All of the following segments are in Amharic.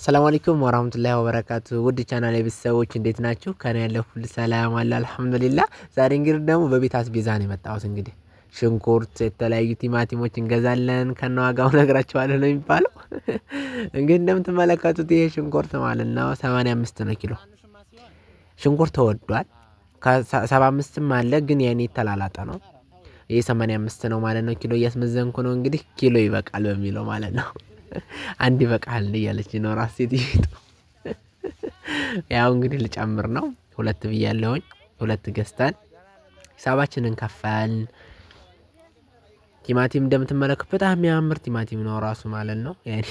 ሰላም አለይኩም ወራህመቱላሂ ወበረካቱ ውድ ቻናል ቤተሰቦች እንዴት ናችሁ? ከኔ ያለው ሁሉ ሰላም አለ አልሐምዱሊላህ። ዛሬ እንግዲህ ደግሞ በቤት አስቤዛ ነው የመጣሁት። እንግዲህ ሽንኩርት፣ የተለያዩ ቲማቲሞች እንገዛለን ከነዋጋው ነግራችኋለሁ ነው የሚባለው። እንግዲህ እንደምትመለከቱት ይሄ ሽንኩርት ማለት ነው 85 ነው ኪሎ። ሽንኩርት ተወዷል። ከ75ም አለ ግን የኔ ተላላጠ ነው። ይሄ 85 ነው ማለት ነው ኪሎ እያስመዘንኩ ነው። እንግዲህ ኪሎ ይበቃል በሚለው ማለት ነው። አንድ ይበቃል እያለች ነው ራስ ሴት። ያው እንግዲህ ልጨምር ነው። ሁለት ብያለሁኝ። ሁለት ገዝተን ሂሳባችንን ከፈልን። ቲማቲም እንደምትመለከቱት በጣም የሚያምር ቲማቲም ነው ራሱ ማለት ነው። ያኔ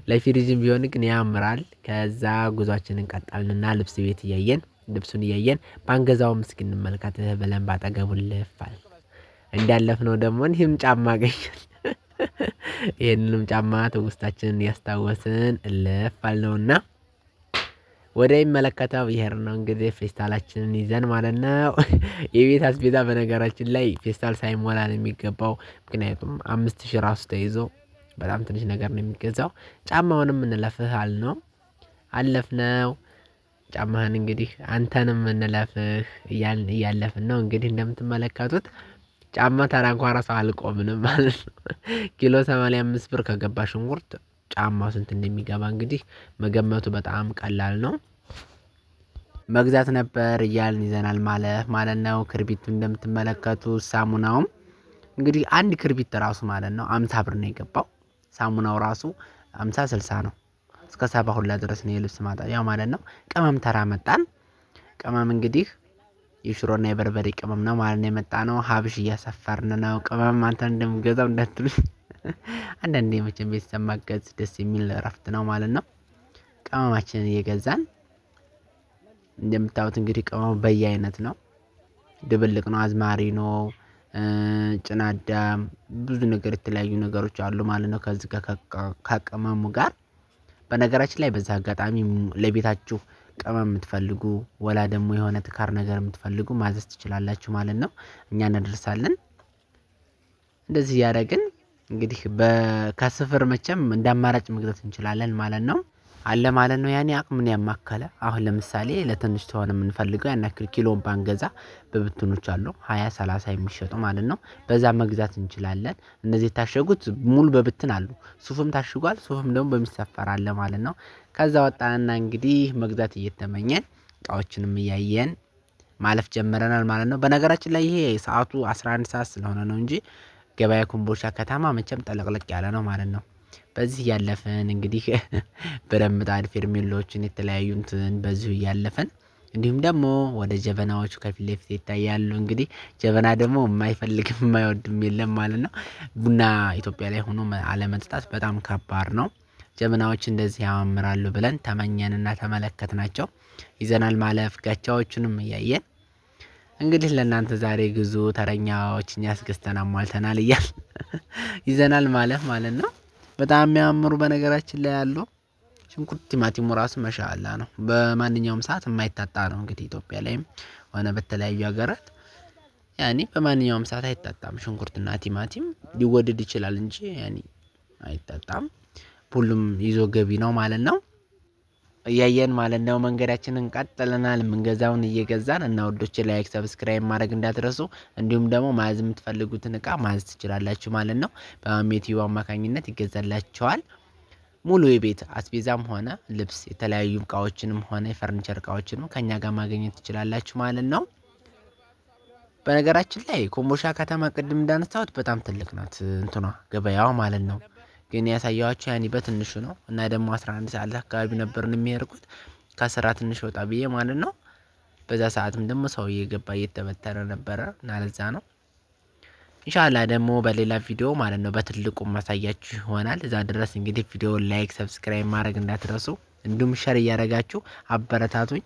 ለፍሪጅም ቢሆን ግን ያምራል። ከዛ ጉዟችንን ቀጠልንና ልብሱን እያየን ባንገዛውም እስኪ እንመልከት ብለን ባጠገቡ ልፋል። እንዳለፍነው ደግሞ እንዲህም ጫማ አገኘን። ይሄንንም ጫማ ትውስታችንን ያስታወስን እልፋል ነውና ወደ ይመለከተው ይሄር ነው እንግዲህ ፌስታላችንን ይዘን ማለት ነው። የቤት አስቤዛ በነገራችን ላይ ፌስታል ሳይሞላ ነው የሚገባው። ምክንያቱም 5000 ራሱ ተይዞ በጣም ትንሽ ነገር ነው የሚገዛው። ጫማውንም እንለፍህ አልነው አለፍነው። ጫማህን እንግዲህ አንተንም እንለፍህ እያለፍን ነው። እንግዲህ እንደምትመለከቱት ጫማ ተራ እንኳን ራሱ አልቆምንም ማለት ነው። ኪሎ 85 ብር ከገባ ሽንኩርት ጫማው ስንት እንደሚገባ እንግዲህ መገመቱ በጣም ቀላል ነው። መግዛት ነበር እያልን ይዘናል ማለት ነው። ክርቢቱ እንደምትመለከቱ ሳሙናውም እንግዲህ አንድ ክርቢት ራሱ ማለት ነው 50 ብር ነው የገባው። ሳሙናው ራሱ 50 60 ነው። እስከ 70 ሁላ ድረስ ነው የልብስ ማጠቢያው ማለት ነው። ቅመም ተራ መጣን። ቅመም እንግዲህ የሽሮና የበርበሬ ቅመም ነው ማለት ነው የመጣነው። ሀብሽ እያሰፈርን ነው። ቅመም አንተ እንደምገዛው እንዳትሉኝ። አንዳንዴ መቼም ቤተሰብ ማገዝ ደስ የሚል እረፍት ነው ማለት ነው። ቅመማችንን እየገዛን እንደምታዩት እንግዲህ ቅመሙ በየአይነት ነው። ድብልቅ ነው፣ አዝማሪ ነው፣ ጭናዳም ብዙ ነገር የተለያዩ ነገሮች አሉ ማለት ነው ከዚህ ጋር ከቅመሙ ጋር። በነገራችን ላይ በዛ አጋጣሚ ለቤታችሁ ቅመም የምትፈልጉ ወላ ደግሞ የሆነ ትካር ነገር የምትፈልጉ ማዘዝ ትችላላችሁ ማለት ነው። እኛ እናደርሳለን። እንደዚህ ያደረግን እንግዲህ ከስፍር መቼም እንዳማራጭ መግዛት እንችላለን ማለት ነው። አለ ማለት ነው። ያኔ አቅምን ያማከለ አሁን ለምሳሌ ለትንሽ ተሆነ የምንፈልገው ያን ያክል ኪሎን ባንገዛ በብትኖች አሉ 20 30 የሚሸጡ ማለት ነው። በዛ መግዛት እንችላለን። እነዚህ የታሸጉት ሙሉ በብትን አሉ። ሱፍም ታሽጓል። ሱፍም ደግሞ በሚሰፈር አለ ማለት ነው። ከዛ ወጣንና እንግዲህ መግዛት እየተመኘን እቃዎችንም እያየን ማለፍ ጀምረናል ማለት ነው። በነገራችን ላይ ይሄ ሰዓቱ 11 ሰዓት ስለሆነ ነው እንጂ ገበያ ኮምቦልቻ ከተማ መቼም ጠለቅለቅ ያለ ነው ማለት ነው። በዚህ ያለፈን እንግዲህ ብረት ምጣድ ፌርሜሎችን የተለያዩ እንትን በዚሁ እያለፈን እንዲሁም ደግሞ ወደ ጀበናዎቹ ከፊት ለፊት ይታያሉ። እንግዲህ ጀበና ደግሞ የማይፈልግም የማይወድም የለም ማለት ነው። ቡና ኢትዮጵያ ላይ ሆኖ አለመጠጣት በጣም ከባድ ነው። ጀበናዎች እንደዚህ ያማምራሉ ብለን ተመኘንና ተመለከትናቸው። ይዘናል ማለፍ ጋቻዎቹንም እያየን እንግዲህ ለእናንተ ዛሬ ግዙ ተረኛዎች እኛስ ገዝተን አሟልተናል እያል ይዘናል ማለፍ ማለት ነው። በጣም የሚያምሩ በነገራችን ላይ ያሉ ሽንኩርት ቲማቲሙ ራሱ ማሻአላ ነው። በማንኛውም ሰዓት የማይታጣ ነው። እንግዲህ ኢትዮጵያ ላይም ሆነ በተለያዩ ሀገራት ያኔ በማንኛውም ሰዓት አይታጣም። ሽንኩርትና ቲማቲም ሊወደድ ይችላል እንጂ ያኔ አይታጣም። ሁሉም ይዞ ገቢ ነው ማለት ነው። እያየን ማለት ነው መንገዳችንን ቀጥለናል። የምንገዛውን እየገዛን እና ወዶች ላይክ ሰብስክራይብ ማድረግ እንዳትረሱ። እንዲሁም ደግሞ ማዝ የምትፈልጉትን እቃ ማዝ ትችላላችሁ ማለት ነው። በሜቲው አማካኝነት ይገዛላችኋል። ሙሉ የቤት አስቤዛም ሆነ ልብስ የተለያዩ እቃዎችንም ሆነ የፈርኒቸር እቃዎችንም ከኛ ጋር ማግኘት ትችላላችሁ ማለት ነው። በነገራችን ላይ ኮምቦልቻ ከተማ ቅድም እንዳነሳሁት በጣም ትልቅ ናት እንትኗ ገበያው ማለት ነው። ግን ያሳያችሁ ያኔ በትንሹ ነው እና ደግሞ 11 ሰዓት አካባቢ ነበርን የሚያርቁት ከስራ ትንሽ ወጣ ብዬ ማለት ነው። በዛ ሰዓትም ደግሞ ሰው እየገባ እየተበተረ ነበረ እና ለዛ ነው። ኢንሻአላህ ደግሞ በሌላ ቪዲዮ ማለት ነው በትልቁ ማሳያችሁ ይሆናል። እዛ ድረስ እንግዲህ ቪዲዮ ላይክ ሰብስክራይብ ማድረግ እንዳትረሱ። እንዲሁም ሼር እያደረጋችሁ አበረታቱኝ።